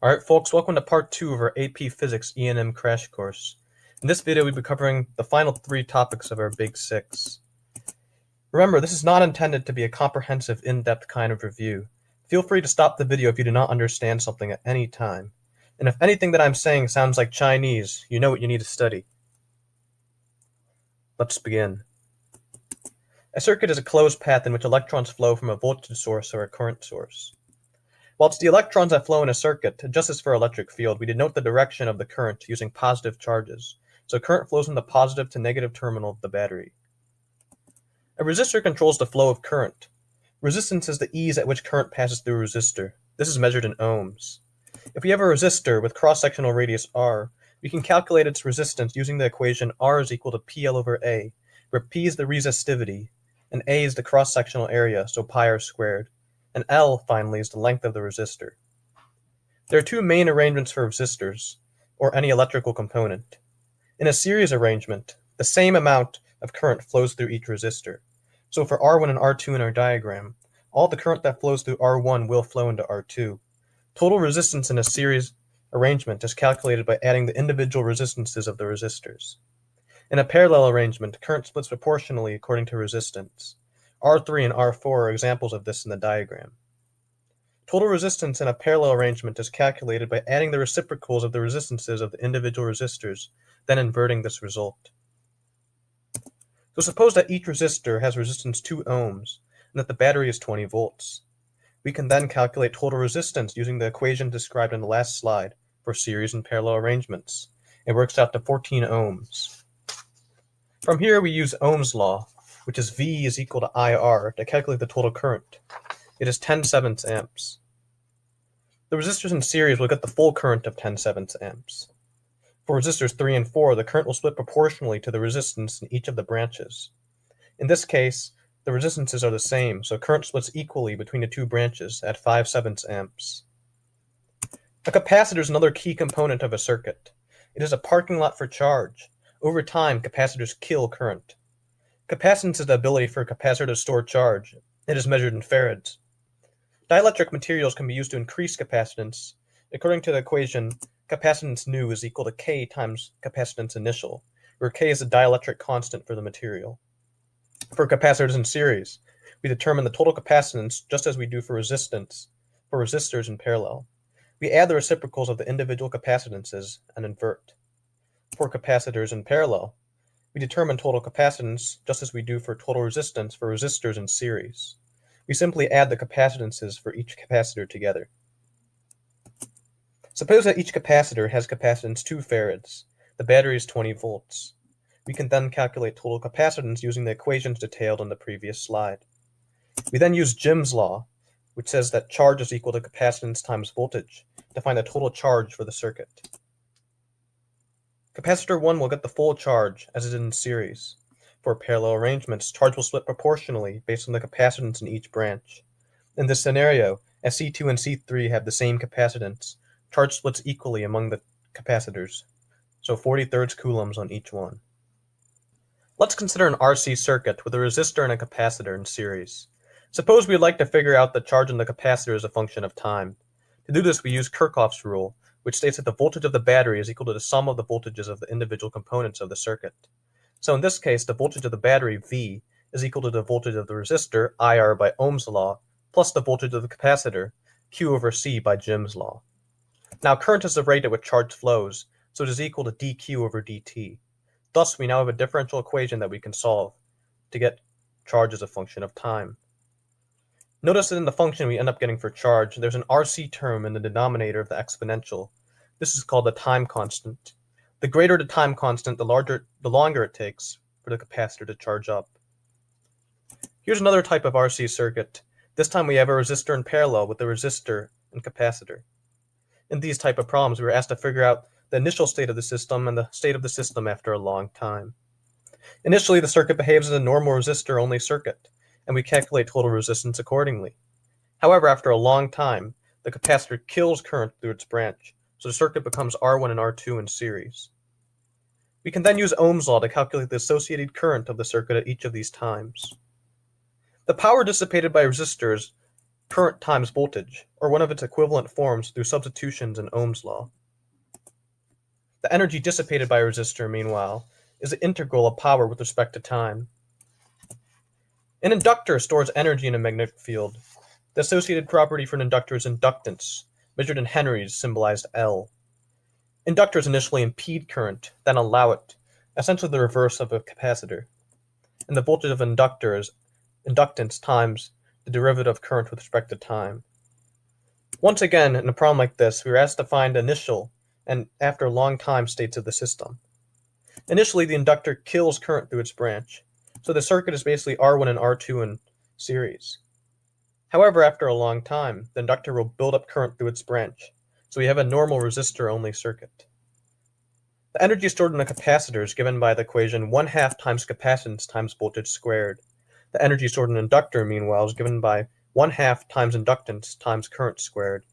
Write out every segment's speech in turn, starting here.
Alright folks, welcome to part 2 of our AP Physics E&M crash course. In this video we'll be covering the final 3 topics of our Big 6. Remember, this is not intended to be a comprehensive, in-depth kind of review. Feel free to stop the video if you do not understand something at any time. And if anything that I'm saying sounds like Chinese, you know what you need to study. Let's begin. A circuit is a closed path in which electrons flow from a voltage source or a current source. While it's the electrons that flow in a circuit, just as for electric field, we denote the direction of the current using positive charges. So current flows from the positive to negative terminal of the battery. A resistor controls the flow of current. Resistance is the ease at which current passes through a resistor. This is measured in ohms. If we have a resistor with cross-sectional radius r, we can calculate its resistance using the equation R is equal to PL over A, where P is the resistivity, and A is the cross-sectional area, so pi r squared. And L, finally, is the length of the resistor. There are two main arrangements for resistors, or any electrical component. In a series arrangement, the same amount of current flows through each resistor. So for R1 and R2 in our diagram, all the current that flows through R1 will flow into R2. Total resistance in a series arrangement is calculated by adding the individual resistances of the resistors. In a parallel arrangement, current splits proportionally according to resistance. R3 and R4 are examples of this in the diagram. Total resistance in a parallel arrangement is calculated by adding the reciprocals of the resistances of the individual resistors, then inverting this result. So suppose that each resistor has resistance 2 ohms, and that the battery is 20 volts. We can then calculate total resistance using the equation described in the last slide for series and parallel arrangements. It works out to 14 ohms. From here we use Ohm's law, which is V is equal to IR, to calculate the total current. It is 10⁷ amps. The resistors in series will get the full current of 10⁷ amps. For resistors 3 and 4, the current will split proportionally to the resistance in each of the branches. In this case, the resistances are the same, so current splits equally between the two branches at 5⁷ amps. A capacitor is another key component of a circuit. It is a parking lot for charge. Over time, capacitors kill current. Capacitance is the ability for a capacitor to store charge. It is measured in farads. Dielectric materials can be used to increase capacitance. According to the equation, capacitance nu is equal to K times capacitance initial, where K is the dielectric constant for the material. For capacitors in series, we determine the total capacitance just as we do for resistance, for resistors in parallel. We add the reciprocals of the individual capacitances and invert. For capacitors in parallel, we determine total capacitance just as we do for total resistance for resistors in series. We simply add the capacitances for each capacitor together. Suppose that each capacitor has capacitance 2 farads. The battery is 20 volts. We can then calculate total capacitance using the equations detailed on the previous slide. We then use Ohm's law, which says that charge is equal to capacitance times voltage, to find the total charge for the circuit. Capacitor 1 will get the full charge, as it is in series. For parallel arrangements, charge will split proportionally based on the capacitance in each branch. In this scenario, as C2 and C3 have the same capacitance, charge splits equally among the capacitors, so 40⁻³ coulombs on each one. Let's consider an RC circuit with a resistor and a capacitor in series. Suppose we'd like to figure out the charge on the capacitor as a function of time. To do this, we use Kirchhoff's rule, which states that the voltage of the battery is equal to the sum of the voltages of the individual components of the circuit. So in this case, the voltage of the battery, V, is equal to the voltage of the resistor, IR by Ohm's law, plus the voltage of the capacitor, Q over C by Ohm's law. Now current is the rate at which charge flows, so it is equal to dQ over dt. Thus, we now have a differential equation that we can solve to get charge as a function of time. Notice that in the function we end up getting for charge, there's an RC term in the denominator of the exponential. This is called the time constant. The greater the time constant, the longer it takes for the capacitor to charge up. Here's another type of RC circuit. This time we have a resistor in parallel with the resistor and capacitor. In these type of problems, we were asked to figure out the initial state of the system and the state of the system after a long time. Initially, the circuit behaves as a normal resistor-only circuit, and we calculate total resistance accordingly. However, after a long time, the capacitor kills current through its branch, so the circuit becomes R1 and R2 in series. We can then use Ohm's law to calculate the associated current of the circuit at each of these times. The power dissipated by resistors, current times voltage, or one of its equivalent forms through substitutions in Ohm's law. The energy dissipated by a resistor, meanwhile, is the integral of power with respect to time. An inductor stores energy in a magnetic field. The associated property for an inductor is inductance, measured in henries, symbolized L. Inductors initially impede current, then allow it, essentially the reverse of a capacitor. And the voltage of an inductor is inductance times the derivative of current with respect to time. Once again, in a problem like this, we were asked to find initial and after long time states of the system. Initially, the inductor kills current through its branch, so the circuit is basically R1 and R2 in series. However, after a long time, the inductor will build up current through its branch, so we have a normal resistor-only circuit. The energy stored in a capacitor is given by the equation 1/2 times capacitance times voltage squared. The energy stored in an inductor, meanwhile, is given by 1/2 times inductance times current squared.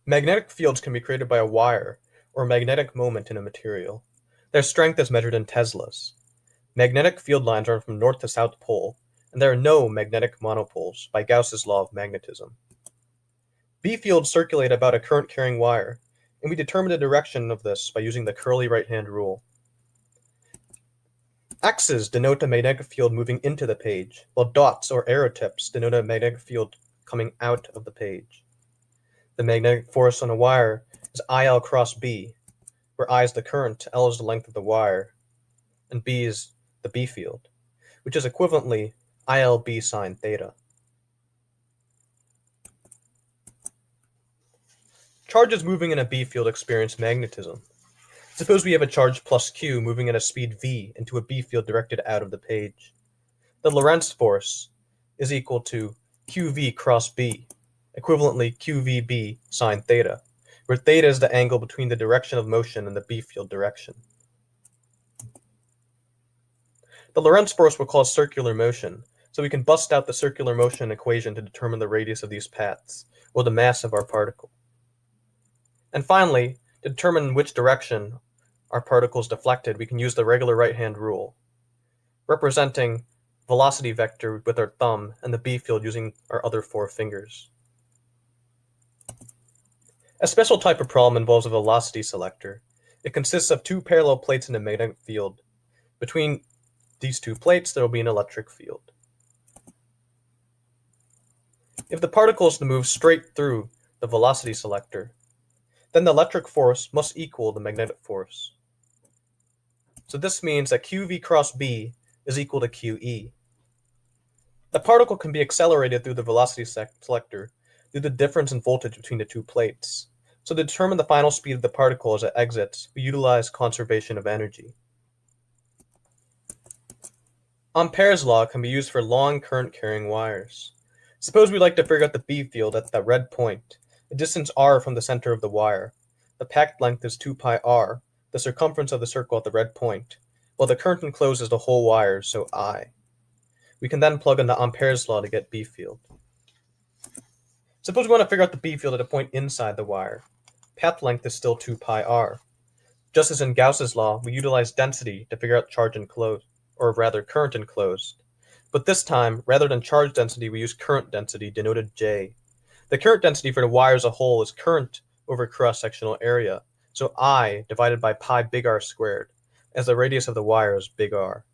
Magnetic fields can be created by a wire or a magnetic moment in a material. Their strength is measured in teslas. Magnetic field lines run from north to south pole, and there are no magnetic monopoles by Gauss's law of magnetism. B fields circulate about a current-carrying wire, and we determine the direction of this by using the curly right-hand rule. X's denote a magnetic field moving into the page, while dots or arrow tips denote a magnetic field coming out of the page. The magnetic force on a wire is IL cross B, where I is the current, L is the length of the wire, and B is the B field, which is equivalently ILB sine theta. Charges moving in a B field experience magnetism. Suppose we have a charge plus Q moving at a speed v into a B field directed out of the page. The Lorentz force is equal to QV cross B, equivalently QVB sine theta, where theta is the angle between the direction of motion and the B field direction. The Lorentz force will cause circular motion, so we can bust out the circular motion equation to determine the radius of these paths, or the mass of our particle. And finally, to determine which direction our particle is deflected, we can use the regular right-hand rule, representing velocity vector with our thumb and the B field using our other 4 fingers. A special type of problem involves a velocity selector. It consists of 2 parallel plates in a magnetic field. Between these 2 plates, there will be an electric field. If the particle is to move straight through the velocity selector, then the electric force must equal the magnetic force. So this means that QV cross B is equal to QE. The particle can be accelerated through the velocity selector due to the difference in voltage between the 2 plates. So to determine the final speed of the particle as it exits, we utilize conservation of energy. Ampere's law can be used for long current-carrying wires. Suppose we'd like to figure out the B field at the red point, a distance r from the center of the wire. The packed length is 2 pi r, the circumference of the circle at the red point, while the current encloses the whole wire, so I. We can then plug in the Ampere's law to get B field. Suppose we want to figure out the B field at a point inside the wire. Path length is still 2 pi r. Just as in Gauss's law, we utilize density to figure out charge enclosed, or rather current enclosed. But this time, rather than charge density, we use current density, denoted J. The current density for the wire as a whole is current over cross-sectional area, so I divided by pi big R squared, as the radius of the wire is big R.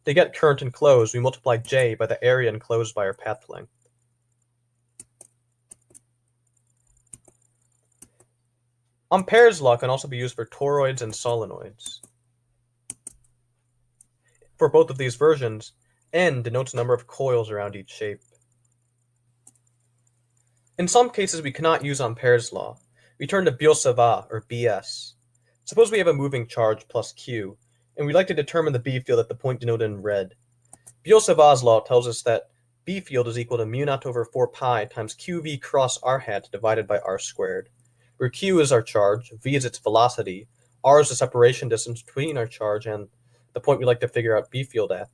To get current enclosed, we multiply J by the area enclosed by our path length. Ampere's law can also be used for toroids and solenoids. For both of these versions, N denotes number of coils around each shape. In some cases, we cannot use Ampere's law. We turn to Biot-Savart, or BS. Suppose we have a moving charge plus Q, and we'd like to determine the B field at the point denoted in red. Biot-Savart's law tells us that B field is equal to mu naught over 4 pi times QV cross r hat divided by r squared, where Q is our charge, V is its velocity, r is the separation distance between our charge and the point we'd like to figure out B field at,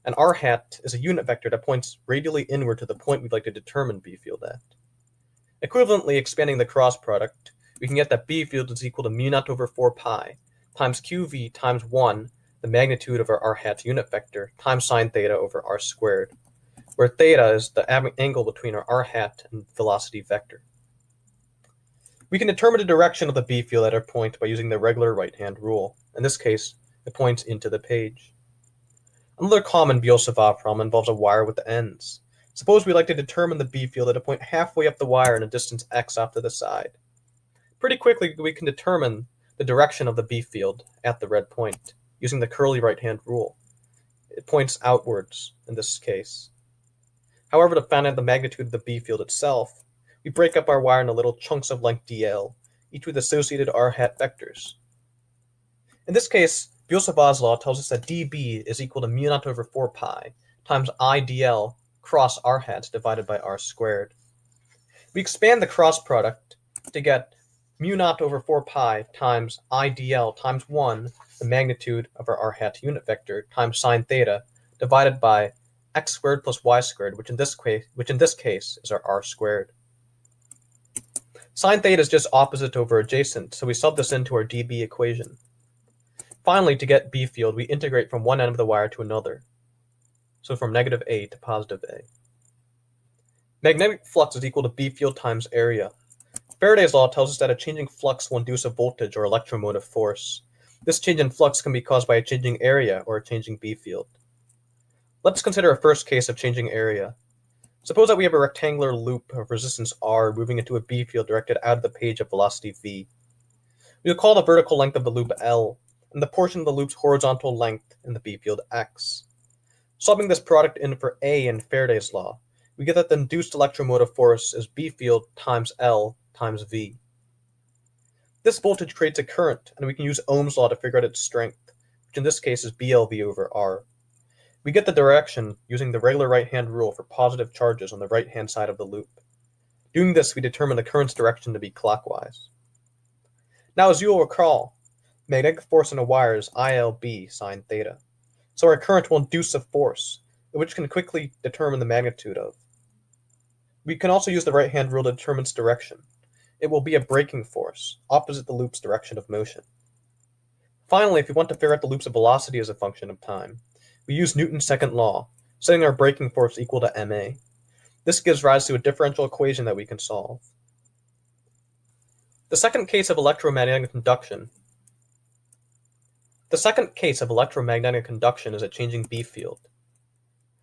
and r hat is a unit vector that points radially inward to the point we'd like to determine B field at. Equivalently, expanding the cross product, we can get that B field is equal to mu naught over 4 pi times QV times 1, the magnitude of our r hat unit vector, times sine theta over r squared, where theta is the angle between our r hat and velocity vector. We can determine the direction of the B field at our point by using the regular right-hand rule. In this case, it points into the page. Another common Biot-Savart problem involves a wire with ends. Suppose we like to determine the B field at a point halfway up the wire in a distance x off to the side. Pretty quickly, we can determine the direction of the B field at the red point using the curly right-hand rule. It points outwards in this case. However, to find out the magnitude of the B field itself, we break up our wire into little chunks of length dl, each with associated r hat vectors. In this case, Biot-Savart's law tells us that dB is equal to mu naught over 4 pi times I dl cross r hat divided by r squared. We expand the cross product to get mu naught over 4 pi times I dl times 1, the magnitude of our r hat unit vector, times sine theta, divided by x squared plus y squared, which in this case is our r squared. Sine theta is just opposite over adjacent, so we sub this into our dB equation. Finally, to get B field, we integrate from one end of the wire to another, so from negative A to positive A. Magnetic flux is equal to B field times area. Faraday's law tells us that a changing flux will induce a voltage or electromotive force. This change in flux can be caused by a changing area or a changing B field. Let's consider a first case of changing area. Suppose that we have a rectangular loop of resistance R moving into a B field directed out of the page at velocity v. We will call the vertical length of the loop L, and the portion of the loop's horizontal length in the B field x. Subbing this product in for A in Faraday's law, we get that the induced electromotive force is B field times L times V. This voltage creates a current, and we can use Ohm's law to figure out its strength, which in this case is BLV over R. We get the direction using the regular right-hand rule for positive charges on the right-hand side of the loop. Doing this, we determine the current's direction to be clockwise. Now, as you will recall, magnetic force in a wire is ILB sine theta. So our current will induce a force, which we can quickly determine the magnitude of. We can also use the right-hand rule to determine its direction. It will be a braking force, opposite the loop's direction of motion. Finally, if we want to figure out the loop's velocity as a function of time, we use Newton's second law, setting our braking force equal to ma. This gives rise to a differential equation that we can solve. The second case of electromagnetic conduction is a changing B field.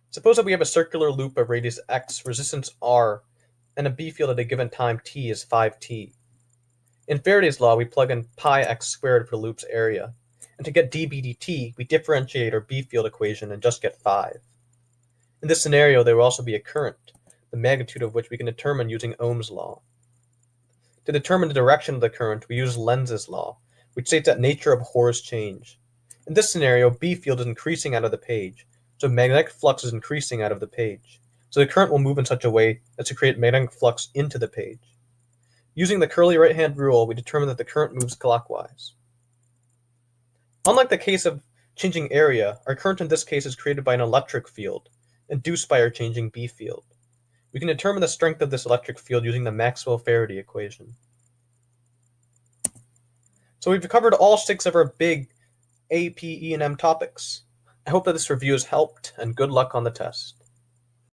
Suppose that we have a circular loop of radius x, resistance r, and a B field at a given time t is 5t. In Faraday's law, we plug in pi x squared for the loop's area, and to get dB dt, we differentiate our B field equation and just get 5. In this scenario, there will also be a current, the magnitude of which we can determine using Ohm's law. To determine the direction of the current, we use Lenz's law, which states that nature abhors change. In this scenario, B field is increasing out of the page, so magnetic flux is increasing out of the page. So the current will move in such a way as to create magnetic flux into the page. Using the curly right-hand rule, we determine that the current moves clockwise. Unlike the case of changing area, our current in this case is created by an electric field, induced by our changing B field. We can determine the strength of this electric field using the Maxwell-Faraday equation. So we've covered all 6 of our big AP, E&M topics. I hope that this review has helped, and good luck on the test.